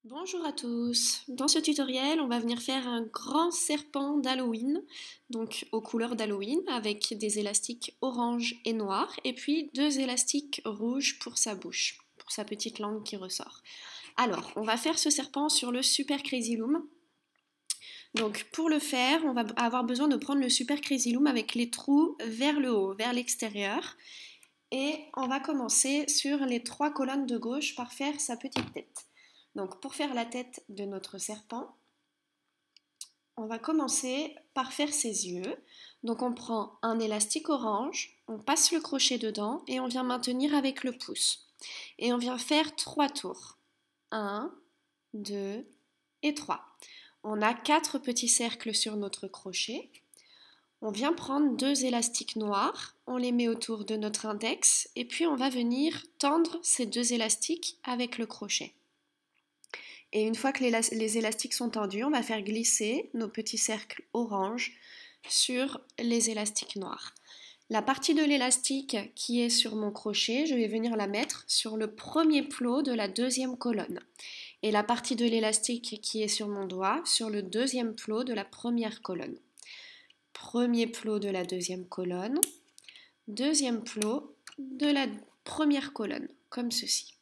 Bonjour à tous. Dans ce tutoriel, on va venir faire un grand serpent d'Halloween, donc aux couleurs d'Halloween, avec des élastiques orange et noir, et puis deux élastiques rouges pour sa bouche, pour sa petite langue qui ressort. Alors, on va faire ce serpent sur le Super Crazy Loom. Donc, pour le faire, on va avoir besoin de prendre le Super Crazy Loom avec les trous vers le haut, vers l'extérieur. Et on va commencer sur les trois colonnes de gauche par faire sa petite tête. Donc pour faire la tête de notre serpent, on va commencer par faire ses yeux. Donc on prend un élastique orange, on passe le crochet dedans et on vient maintenir avec le pouce. Et on vient faire 3 tours. 1, 2 et 3. On a 4 petits cercles sur notre crochet. On vient prendre deux élastiques noirs, on les met autour de notre index et puis on va venir tendre ces deux élastiques avec le crochet. Et une fois que les élastiques sont tendus, on va faire glisser nos petits cercles orange sur les élastiques noirs. La partie de l'élastique qui est sur mon crochet, je vais venir la mettre sur le premier plot de la deuxième colonne. Et la partie de l'élastique qui est sur mon doigt, sur le deuxième plot de la première colonne. Premier plot de la deuxième colonne, deuxième plot de la première colonne, comme ceci.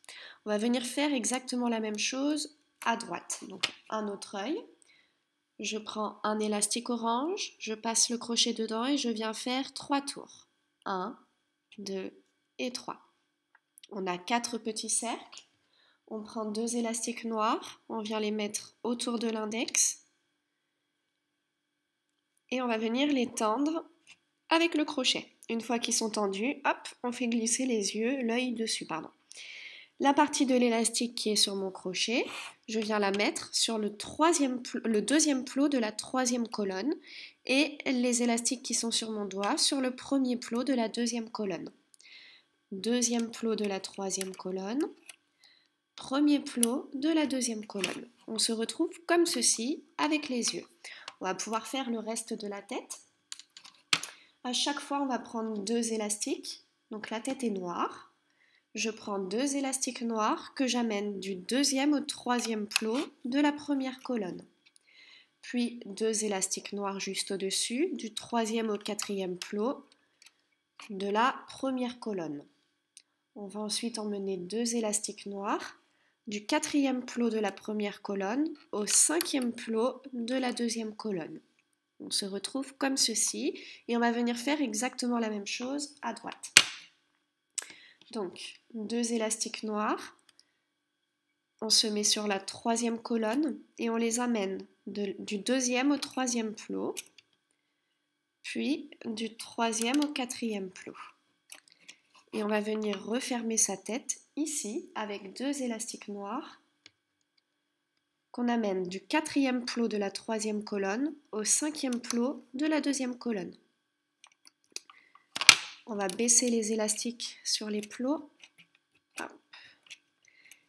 On va venir faire exactement la même chose à droite. Donc un autre œil, je prends un élastique orange, je passe le crochet dedans et je viens faire 3 tours. 1, 2 et 3. On a 4 petits cercles, on prend deux élastiques noirs, on vient les mettre autour de l'index et on va venir les tendre avec le crochet. Une fois qu'ils sont tendus, hop, on fait glisser les yeux, l'œil dessus, pardon. La partie de l'élastique qui est sur mon crochet, je viens la mettre sur le deuxième plot de la troisième colonne et les élastiques qui sont sur mon doigt sur le premier plot de la deuxième colonne. Deuxième plot de la troisième colonne, premier plot de la deuxième colonne. On se retrouve comme ceci avec les yeux. On va pouvoir faire le reste de la tête. À chaque fois, on va prendre deux élastiques. Donc la tête est noire. Je prends deux élastiques noirs que j'amène du deuxième au troisième plot de la première colonne. Puis deux élastiques noirs juste au-dessus, du troisième au quatrième plot de la première colonne. On va ensuite emmener deux élastiques noirs du quatrième plot de la première colonne au cinquième plot de la deuxième colonne. On se retrouve comme ceci et on va venir faire exactement la même chose à droite. Donc, deux élastiques noirs, on se met sur la troisième colonne et on les amène du deuxième au troisième plot, puis du troisième au quatrième plot. Et on va venir refermer sa tête ici avec deux élastiques noirs qu'on amène du quatrième plot de la troisième colonne au cinquième plot de la deuxième colonne. On va baisser les élastiques sur les plots.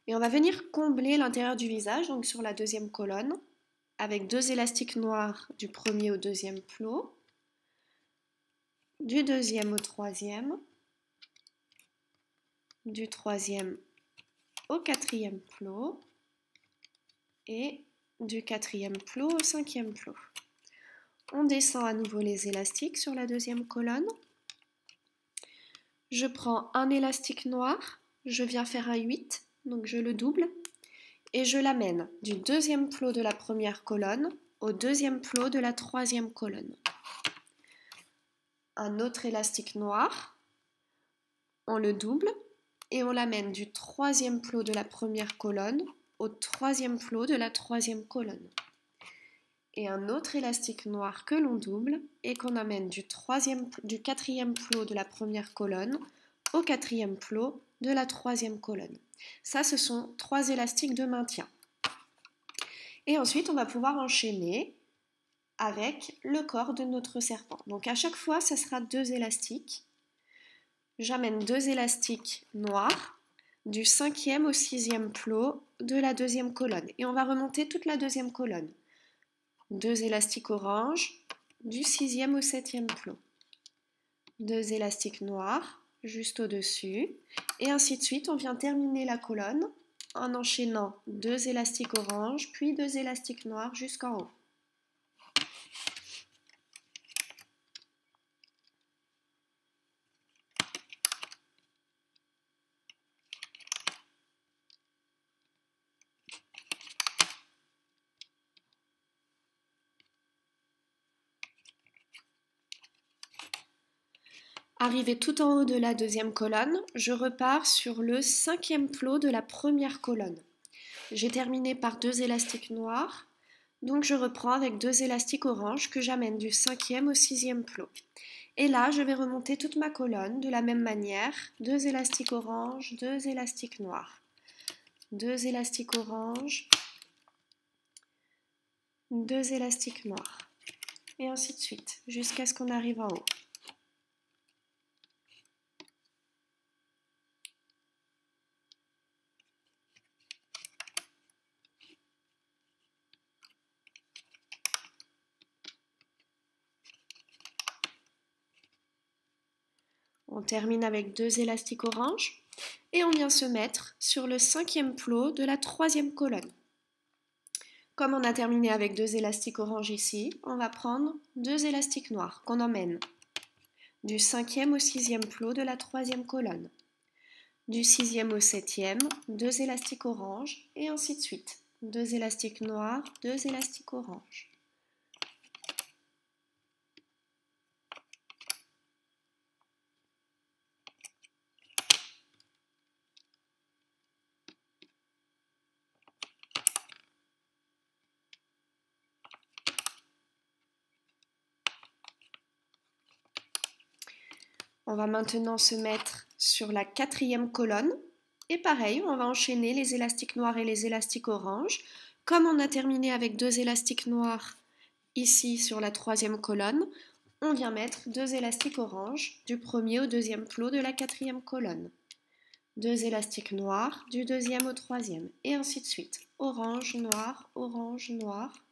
Et on va venir combler l'intérieur du visage, donc sur la deuxième colonne, avec deux élastiques noirs du premier au deuxième plot, du deuxième au troisième, du troisième au quatrième plot et du quatrième plot au cinquième plot. On descend à nouveau les élastiques sur la deuxième colonne. Je prends un élastique noir, je viens faire un 8, donc je le double, et je l'amène du deuxième plot de la première colonne au deuxième plot de la troisième colonne. Un autre élastique noir, on le double et on l'amène du troisième plot de la première colonne au troisième plot de la troisième colonne. Et un autre élastique noir que l'on double et qu'on amène du quatrième plot de la première colonne au quatrième plot de la troisième colonne. Ça, ce sont 3 élastiques de maintien. Et ensuite, on va pouvoir enchaîner avec le corps de notre serpent. Donc à chaque fois, ça sera 2 élastiques. J'amène 2 élastiques noirs du 5e au 6e plot de la deuxième colonne. Et on va remonter toute la deuxième colonne. 2 élastiques orange du 6e au 7e plot. 2 élastiques noirs juste au-dessus. Et ainsi de suite, on vient terminer la colonne en enchaînant 2 élastiques orange, puis 2 élastiques noirs jusqu'en haut. Arrivé tout en haut de la deuxième colonne, je repars sur le 5e plot de la première colonne. J'ai terminé par 2 élastiques noirs, donc je reprends avec 2 élastiques orange que j'amène du 5e au 6e plot. Et là, je vais remonter toute ma colonne de la même manière, 2 élastiques orange, 2 élastiques noirs, 2 élastiques orange, 2 élastiques noirs, et ainsi de suite, jusqu'à ce qu'on arrive en haut. On termine avec 2 élastiques orange et on vient se mettre sur le 5e plot de la 3e colonne. Comme on a terminé avec 2 élastiques orange ici, on va prendre 2 élastiques noirs qu'on emmène du 5e au 6e plot de la 3e colonne. Du 6e au 7e, 2 élastiques orange et ainsi de suite. 2 élastiques noirs, 2 élastiques orange. On va maintenant se mettre sur la 4e colonne et pareil, on va enchaîner les élastiques noirs et les élastiques orange. Comme on a terminé avec 2 élastiques noirs ici sur la 3e colonne, on vient mettre 2 élastiques orange du 1er au 2e plot de la 4e colonne. 2 élastiques noirs du 2e au 3e et ainsi de suite. Orange, noir, orange, noir.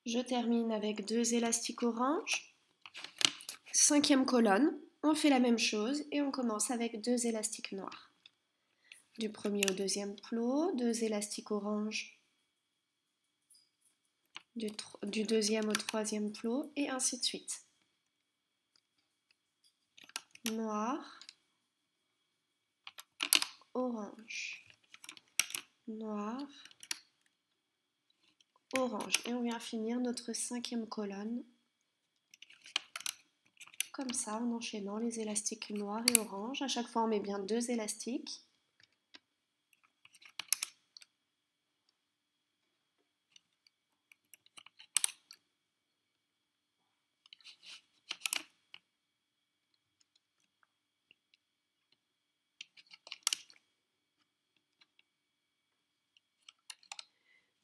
Je termine avec 2 élastiques orange. 5e colonne, on fait la même chose et on commence avec 2 élastiques noirs. Du 1er au 2e plot, 2 élastiques orange. Du 2e au 3e plot et ainsi de suite. Noir, orange, noir, orange. Et on vient finir notre 5e colonne comme ça en enchaînant les élastiques noirs et orange. À chaque fois on met bien 2 élastiques.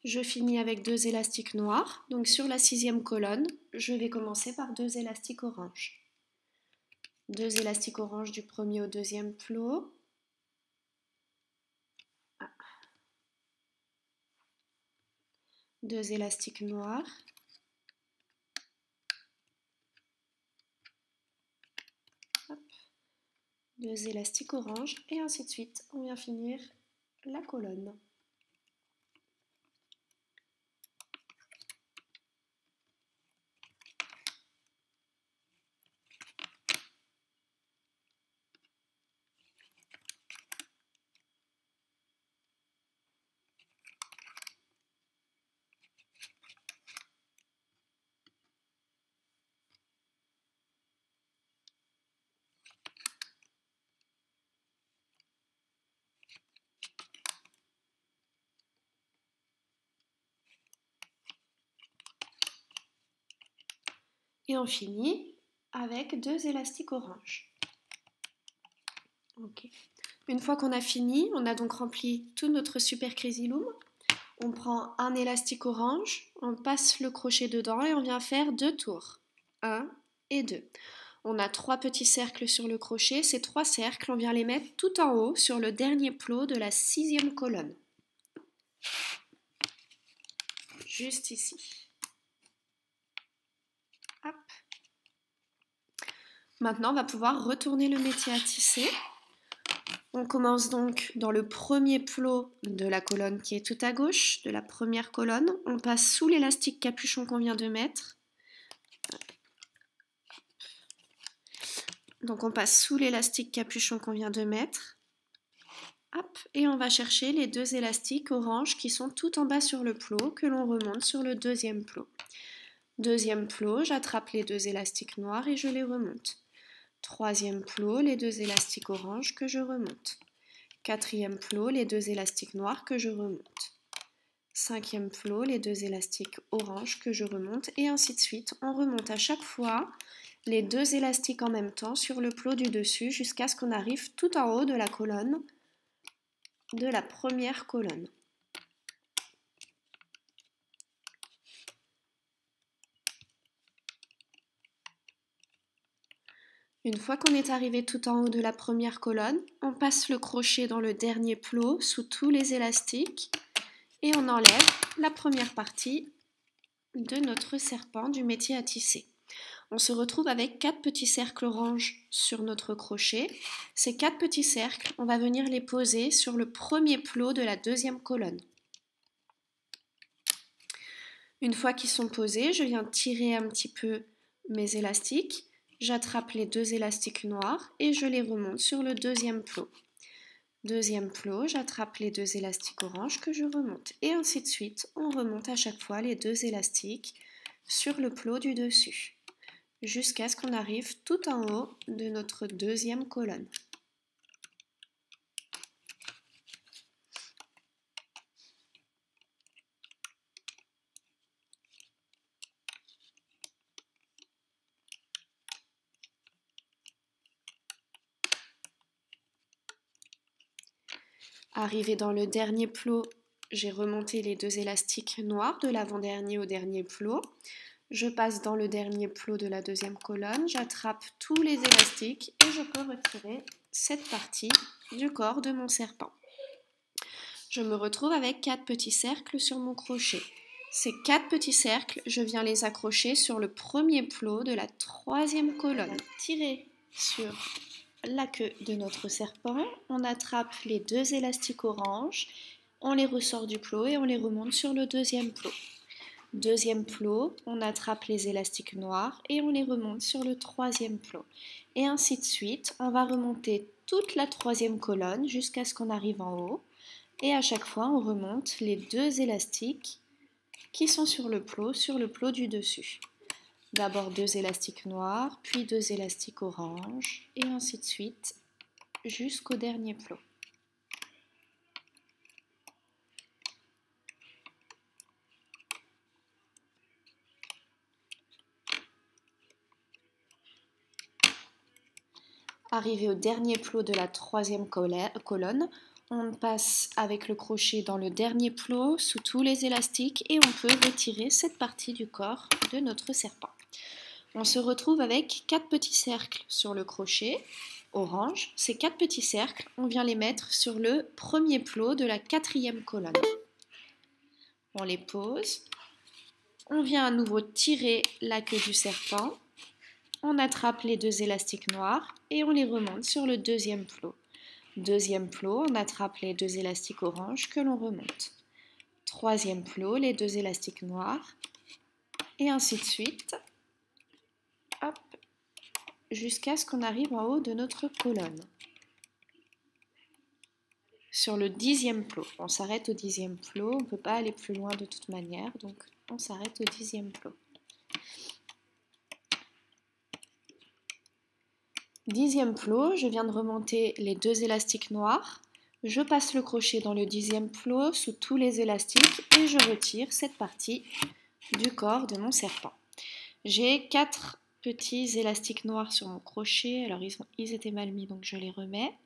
Je finis avec 2 élastiques noirs. Donc sur la 6e colonne, je vais commencer par 2 élastiques orange. 2 élastiques orange du 1er au 2e plot. 2 élastiques noirs. Hop. 2 élastiques orange et ainsi de suite. On vient finir la colonne. Et on finit avec 2 élastiques orange. Ok. Une fois qu'on a fini, on a donc rempli tout notre super crazy loom. On prend un élastique orange, on passe le crochet dedans et on vient faire 2 tours. 1 et 2. On a 3 petits cercles sur le crochet. Ces 3 cercles, on vient les mettre tout en haut sur le dernier plot de la 6e colonne. Juste ici. Hop. Maintenant, on va pouvoir retourner le métier à tisser. On commence donc dans le premier plot de la colonne qui est tout à gauche, de la première colonne. On passe sous l'élastique capuchon qu'on vient de mettre. Donc on passe sous l'élastique capuchon qu'on vient de mettre. Hop, et on va chercher les 2 élastiques orange qui sont tout en bas sur le plot que l'on remonte sur le deuxième plot. Deuxième plot, j'attrape les 2 élastiques noirs et je les remonte. Troisième plot, les 2 élastiques orange que je remonte. Quatrième plot, les 2 élastiques noirs que je remonte. Cinquième plot, les 2 élastiques orange que je remonte, et ainsi de suite. On remonte à chaque fois les 2 élastiques en même temps sur le plot du dessus jusqu'à ce qu'on arrive tout en haut de la colonne, de la première colonne. Une fois qu'on est arrivé tout en haut de la première colonne, on passe le crochet dans le dernier plot sous tous les élastiques et on enlève la première partie de notre serpent du métier à tisser. On se retrouve avec 4 petits cercles orange sur notre crochet. Ces 4 petits cercles, on va venir les poser sur le premier plot de la deuxième colonne. Une fois qu'ils sont posés, je viens tirer un petit peu mes élastiques. J'attrape les 2 élastiques noirs et je les remonte sur le deuxième plot. Deuxième plot, j'attrape les 2 élastiques orange que je remonte. Et ainsi de suite, on remonte à chaque fois les 2 élastiques sur le plot du dessus, jusqu'à ce qu'on arrive tout en haut de notre deuxième colonne. Arrivé dans le dernier plot, j'ai remonté les 2 élastiques noirs de l'avant-dernier au dernier plot. Je passe dans le dernier plot de la deuxième colonne, j'attrape tous les élastiques et je peux retirer cette partie du corps de mon serpent. Je me retrouve avec 4 petits cercles sur mon crochet. Ces 4 petits cercles, je viens les accrocher sur le premier plot de la troisième colonne. Tirer sur la queue de notre serpent, on attrape les 2 élastiques orange, on les ressort du plot et on les remonte sur le deuxième plot. Deuxième plot, on attrape les élastiques noirs et on les remonte sur le troisième plot. Et ainsi de suite, on va remonter toute la troisième colonne jusqu'à ce qu'on arrive en haut. Et à chaque fois, on remonte les 2 élastiques qui sont sur le plot du dessus. D'abord 2 élastiques noirs, puis 2 élastiques orange, et ainsi de suite jusqu'au dernier plot. Arrivé au dernier plot de la troisième colonne, on passe avec le crochet dans le dernier plot sous tous les élastiques et on peut retirer cette partie du corps de notre serpent. On se retrouve avec 4 petits cercles sur le crochet orange. Ces 4 petits cercles, on vient les mettre sur le premier plot de la quatrième colonne. On les pose. On vient à nouveau tirer la queue du serpent. On attrape les 2 élastiques noirs et on les remonte sur le deuxième plot. Deuxième plot, on attrape les 2 élastiques orange que l'on remonte. Troisième plot, les 2 élastiques noirs et ainsi de suite. Hop, jusqu'à ce qu'on arrive en haut de notre colonne. Sur le 10e plot, on s'arrête au 10e plot, on ne peut pas aller plus loin de toute manière, donc on s'arrête au 10e plot. 10e plot, je viens de remonter les 2 élastiques noirs, je passe le crochet dans le 10e plot sous tous les élastiques et je retire cette partie du corps de mon serpent. J'ai 4 petits élastiques noirs sur mon crochet, alors ils étaient mal mis donc je les remets.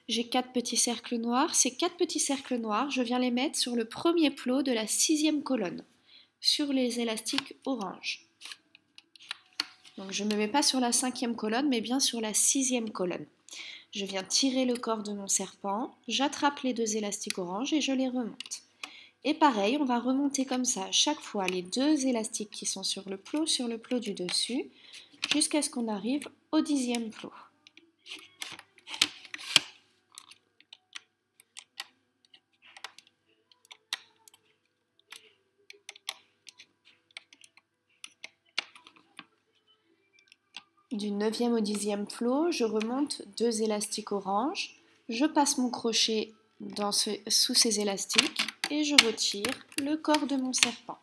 J'ai 4 petits cercles noirs. Ces 4 petits cercles noirs, je viens les mettre sur le premier plot de la 6e colonne, sur les élastiques orange. Donc je ne me mets pas sur la 5e colonne, mais bien sur la 6e colonne. Je viens tirer le corps de mon serpent, j'attrape les 2 élastiques orange et je les remonte. Et pareil, on va remonter comme ça à chaque fois les 2 élastiques qui sont sur le plot du dessus, jusqu'à ce qu'on arrive au 10e plot. Du 9e au 10e plot, je remonte 2 élastiques orange, je passe mon crochet sous ces élastiques et je retire le corps de mon serpent.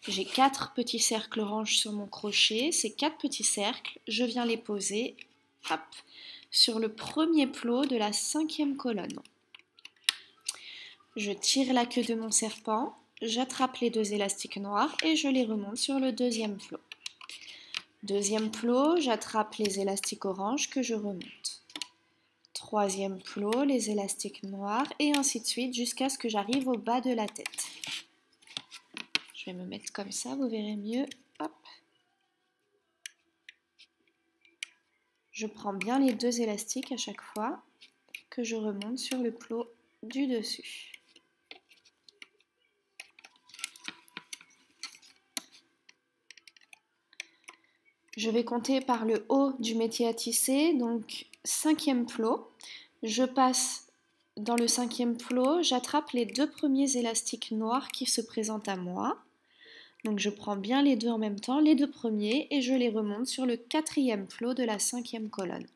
J'ai 4 petits cercles orange sur mon crochet. Ces 4 petits cercles, je viens les poser hop, sur le premier plot de la 5e colonne. Je tire la queue de mon serpent, j'attrape les 2 élastiques noirs et je les remonte sur le 2e plot. Deuxième plot, j'attrape les élastiques orange que je remonte. 3e plot, les élastiques noirs et ainsi de suite jusqu'à ce que j'arrive au bas de la tête. Je vais me mettre comme ça, vous verrez mieux. Hop. Je prends bien les 2 élastiques à chaque fois que je remonte sur le plot du dessus. Je vais compter par le haut du métier à tisser, donc 5e plot. Je passe dans le 5e plot, j'attrape les 2 premiers élastiques noirs qui se présentent à moi. Donc je prends bien les 2 en même temps, les 2 premiers, et je les remonte sur le 4e plot de la 5e colonne.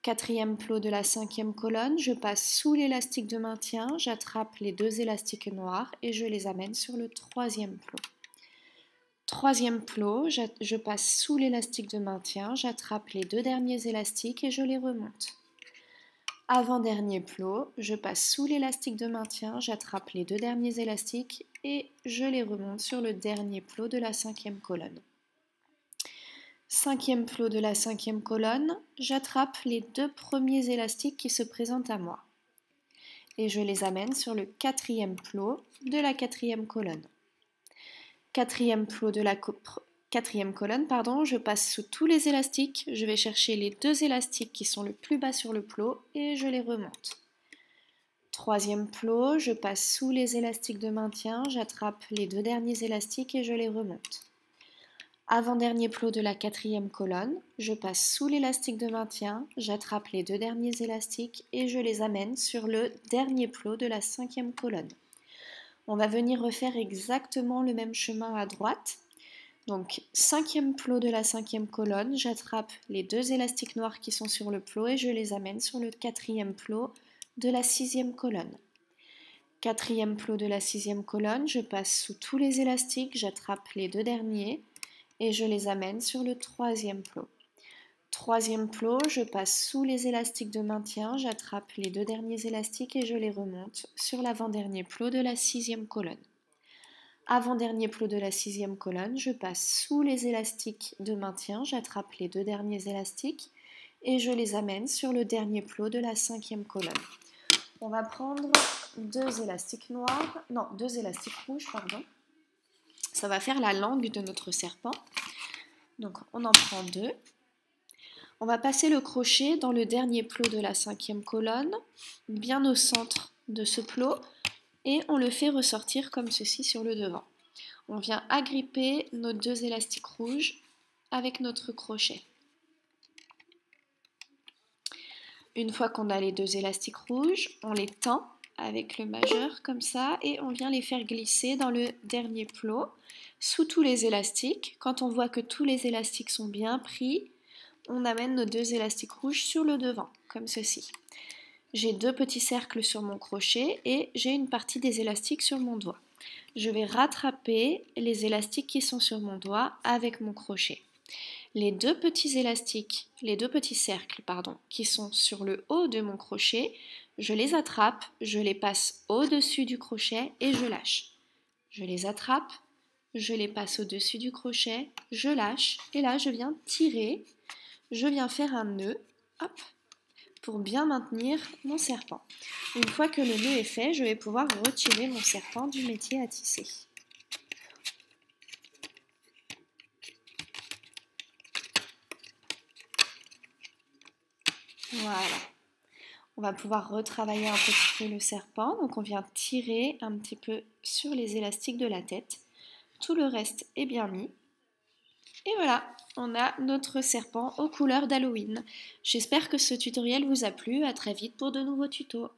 4e plot de la 5e colonne, je passe sous l'élastique de maintien, j'attrape les 2 élastiques noirs et je les amène sur le 3e plot. 3e plot, je passe sous l'élastique de maintien, j'attrape les 2 derniers élastiques et je les remonte. Avant-dernier plot, je passe sous l'élastique de maintien, j'attrape les 2 derniers élastiques et je les remonte sur le dernier plot de la 5e colonne. 5e plot de la 5e colonne, j'attrape les 2 premiers élastiques qui se présentent à moi et je les amène sur le 4e plot de la 4e colonne. 4e plot de la 4e colonne, je passe sous tous les élastiques, je vais chercher les 2 élastiques qui sont le plus bas sur le plot et je les remonte. 3e plot, je passe sous les élastiques de maintien, j'attrape les 2 derniers élastiques et je les remonte. Avant-dernier plot de la 4e colonne, je passe sous l'élastique de maintien, j'attrape les 2 derniers élastiques et je les amène sur le dernier plot de la 5e colonne. On va venir refaire exactement le même chemin à droite. Donc 5e plot de la 5e colonne, j'attrape les 2 élastiques noirs qui sont sur le plot et je les amène sur le 4e plot de la 6e colonne. 4e plot de la 6e colonne, je passe sous tous les élastiques, j'attrape les 2 derniers et je les amène sur le 3e plot. 3e plot, je passe sous les élastiques de maintien, j'attrape les 2 derniers élastiques et je les remonte sur l'avant-dernier plot de la 6e colonne. Avant-dernier plot de la 6e colonne, je passe sous les élastiques de maintien, j'attrape les 2 derniers élastiques et je les amène sur le dernier plot de la 5e colonne. On va prendre 2 élastiques rouges, Ça va faire la langue de notre serpent. Donc on en prend 2. On va passer le crochet dans le dernier plot de la 5e colonne, bien au centre de ce plot, et on le fait ressortir comme ceci sur le devant. On vient agripper nos 2 élastiques rouges avec notre crochet. Une fois qu'on a les 2 élastiques rouges, on les tend avec le majeur comme ça et on vient les faire glisser dans le dernier plot sous tous les élastiques. Quand on voit que tous les élastiques sont bien pris, on amène nos 2 élastiques rouges sur le devant, comme ceci. J'ai 2 petits cercles sur mon crochet et j'ai une partie des élastiques sur mon doigt. Je vais rattraper les élastiques qui sont sur mon doigt avec mon crochet. Les 2 petits cercles, qui sont sur le haut de mon crochet, je les attrape, je les passe au-dessus du crochet et je lâche. Je les attrape, je les passe au-dessus du crochet, je lâche et là je viens tirer. Je viens faire un nœud, hop, pour bien maintenir mon serpent. Une fois que le nœud est fait, je vais pouvoir retirer mon serpent du métier à tisser. Voilà. On va pouvoir retravailler un petit peu le serpent. Donc on vient tirer un petit peu sur les élastiques de la tête. Tout le reste est bien mis. Et voilà, on a notre serpent aux couleurs d'Halloween. J'espère que ce tutoriel vous a plu. À très vite pour de nouveaux tutos.